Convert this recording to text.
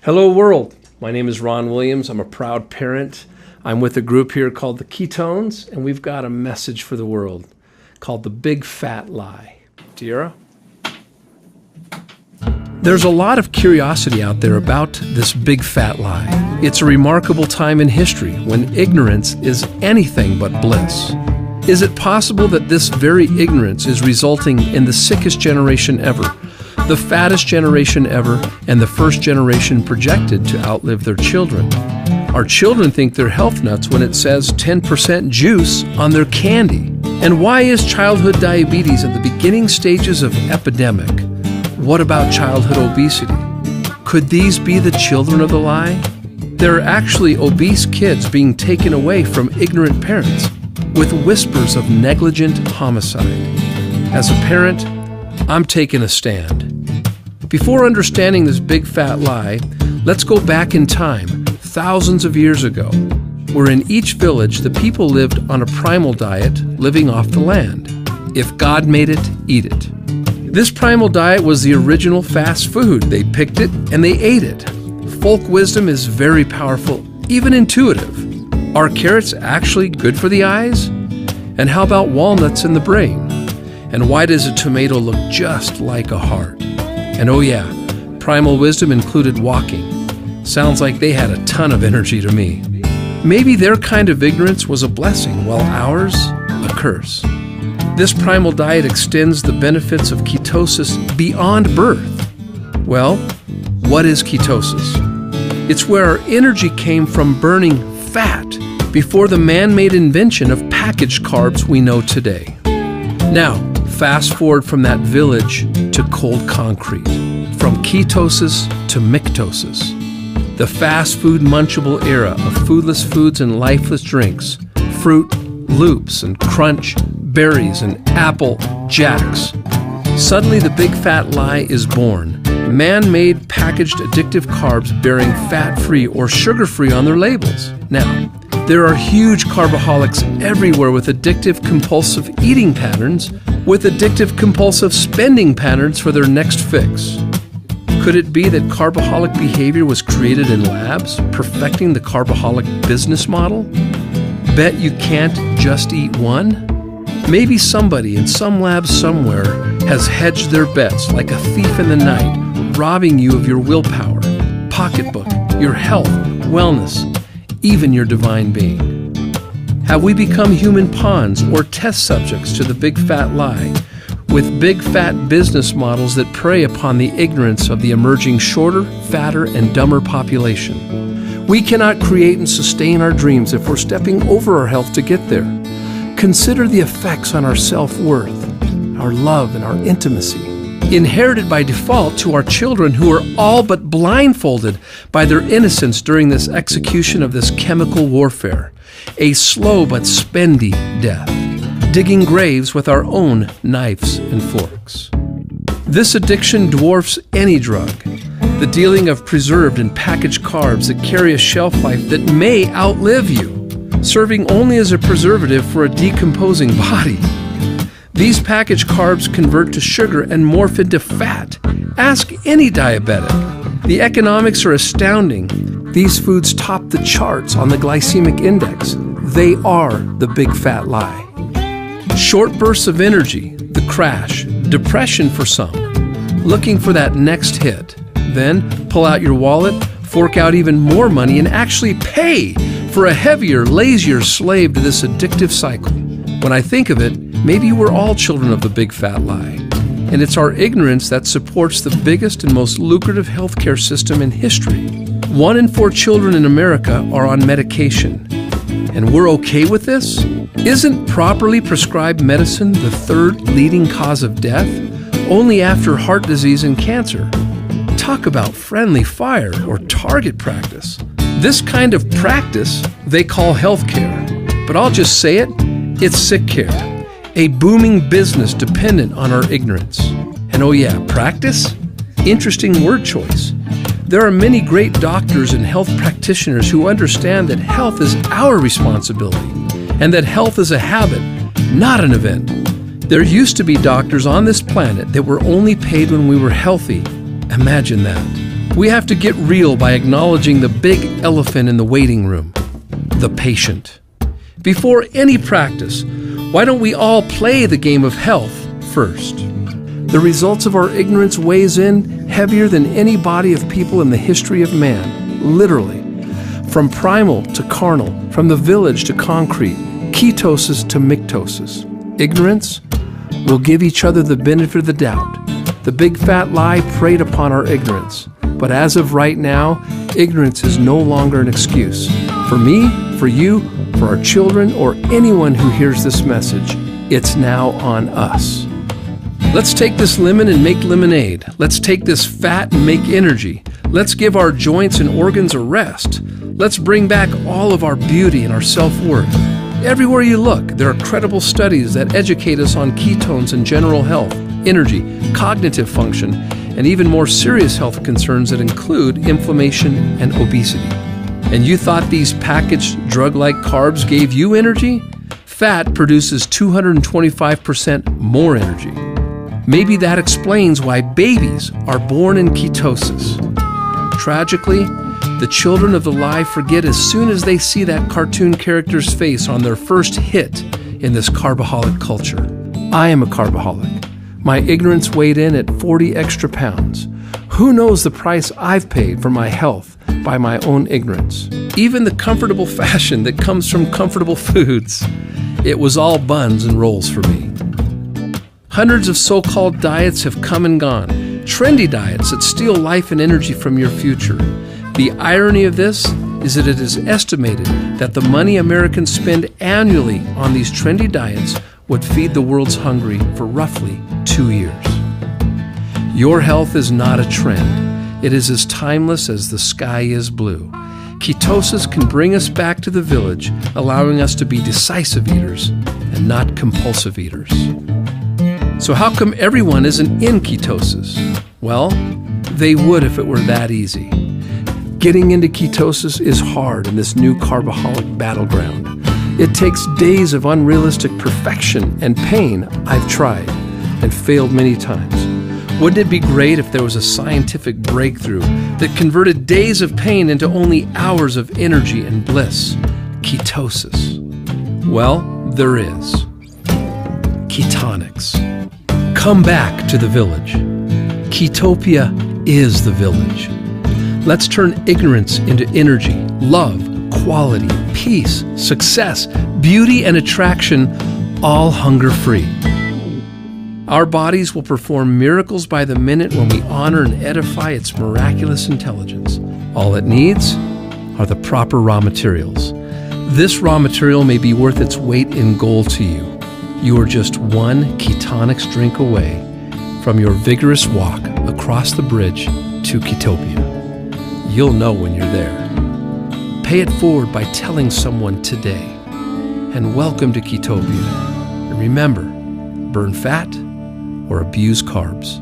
Hello world, my name is Ron Williams. I'm a proud parent. I'm with a group here called the Ketones, and we've got a message for the world called the Big Fat Lie. Tiara? There's a lot of curiosity out there about this big fat lie. It's a remarkable time in history when ignorance is anything but bliss. Is it possible that this very ignorance is resulting in the sickest generation ever, the fattest generation ever, and the first generation projected to outlive their children? Our children think they're health nuts when it says 10% juice on their candy. And why is childhood diabetes at the beginning stages of epidemic? What about childhood obesity? Could these be the children of the lie? There are actually obese kids being taken away from ignorant parents with whispers of negligent homicide. As a parent, I'm taking a stand. Before understanding this big fat lie, let's go back in time, thousands of years ago, where in each village the people lived on a primal diet, living off the land. If God made it, eat it. This primal diet was the original fast food. They picked it and they ate it. Folk wisdom is very powerful, even intuitive. Are carrots actually good for the eyes? And how about walnuts in the brain? And why does a tomato look just like a heart? And oh yeah, primal wisdom included walking. Sounds like they had a ton of energy to me. Maybe their kind of ignorance was a blessing, while ours, a curse. This primal diet extends the benefits of ketosis beyond birth. Well, what is ketosis? It's where our energy came from burning fat before the man-made invention of packaged carbs we know today. Now, fast forward from that village to cold concrete, from ketosis to mictosis. The fast food munchable era of foodless foods and lifeless drinks, fruit, loops, and crunch, berries, and apple jacks. Suddenly the big fat lie is born. Man-made packaged addictive carbs bearing fat-free or sugar-free on their labels. Now, there are huge carboholics everywhere with addictive compulsive eating patterns, with addictive compulsive spending patterns for their next fix. Could it be that carboholic behavior was created in labs, perfecting the carboholic business model? Bet you can't just eat one? Maybe somebody in some lab somewhere has hedged their bets like a thief in the night, robbing you of your willpower, pocketbook, your health, wellness, even your divine being. Have we become human pawns or test subjects to the big fat lie, with big fat business models that prey upon the ignorance of the emerging shorter, fatter, and dumber population? We cannot create and sustain our dreams if we're stepping over our health to get there. Consider the effects on our self-worth, our love, and our intimacy, inherited by default to our children who are all but blindfolded by their innocence during this execution of this chemical warfare, a slow but spendy death, digging graves with our own knives and forks. This addiction dwarfs any drug, the dealing of preserved and packaged carbs that carry a shelf life that may outlive you, serving only as a preservative for a decomposing body. These packaged carbs convert to sugar and morph into fat. Ask any diabetic. The economics are astounding. These foods top the charts on the glycemic index. They are the big fat lie. Short bursts of energy, the crash, depression for some, looking for that next hit. Then pull out your wallet, fork out even more money, and actually pay for a heavier, lazier slave to this addictive cycle. When I think of it, maybe we're all children of the big fat lie. And it's our ignorance that supports the biggest and most lucrative healthcare system in history. 1 in 4 children in America are on medication. And we're okay with this? Isn't properly prescribed medicine the 3rd leading cause of death, only after heart disease and cancer? Talk about friendly fire or target practice. This kind of practice they call healthcare, but I'll just say it, it's sick care, a booming business dependent on our ignorance. And oh yeah, practice? Interesting word choice. There are many great doctors and health practitioners who understand that health is our responsibility and that health is a habit, not an event. There used to be doctors on this planet that were only paid when we were healthy. Imagine that. We have to get real by acknowledging the big elephant in the waiting room, the patient. Before any practice, why don't we all play the game of health first? The results of our ignorance weighs in heavier than any body of people in the history of man, literally. From primal to carnal, from the village to concrete, ketosis to mictosis. Ignorance will give each other the benefit of the doubt. The big fat lie preyed upon our ignorance. But as of right now, ignorance is no longer an excuse. For me, for you, for our children, or anyone who hears this message, it's now on us. Let's take this lemon and make lemonade. Let's take this fat and make energy. Let's give our joints and organs a rest. Let's bring back all of our beauty and our self-worth. Everywhere you look, there are credible studies that educate us on ketones and general health, energy, cognitive function, and even more serious health concerns that include inflammation and obesity. And you thought these packaged drug-like carbs gave you energy? Fat produces 225% more energy. Maybe that explains why babies are born in ketosis. Tragically, the children of the lie forget as soon as they see that cartoon character's face on their first hit in this carbaholic culture. I am a carbaholic. My ignorance weighed in at 40 extra pounds. Who knows the price I've paid for my health by my own ignorance? Even the comfortable fashion that comes from comfortable foods. It was all buns and rolls for me. Hundreds of so-called diets have come and gone. Trendy diets that steal life and energy from your future. The irony of this is that it is estimated that the money Americans spend annually on these trendy diets would feed the world's hungry for roughly 2 years. Your health is not a trend. It is as timeless as the sky is blue. Ketosis can bring us back to the village, allowing us to be decisive eaters and not compulsive eaters. So how come everyone isn't in ketosis? Well, they would if it were that easy. Getting into ketosis is hard in this new carbaholic battleground. It takes days of unrealistic perfection and pain. I've tried and failed many times. Wouldn't it be great if there was a scientific breakthrough that converted days of pain into only hours of energy and bliss? Ketosis. Well, there is. Ketonics. Come back to the village. Ketopia is the village. Let's turn ignorance into energy, love, quality, peace, success, beauty, and attraction, all hunger-free. Our bodies will perform miracles by the minute when we honor and edify its miraculous intelligence. All it needs are the proper raw materials. This raw material may be worth its weight in gold to you. You are just one ketonics drink away from your vigorous walk across the bridge to Ketopia. You'll know when you're there. Pay it forward by telling someone today. And welcome to Ketopia. And remember, burn fat or abuse carbs.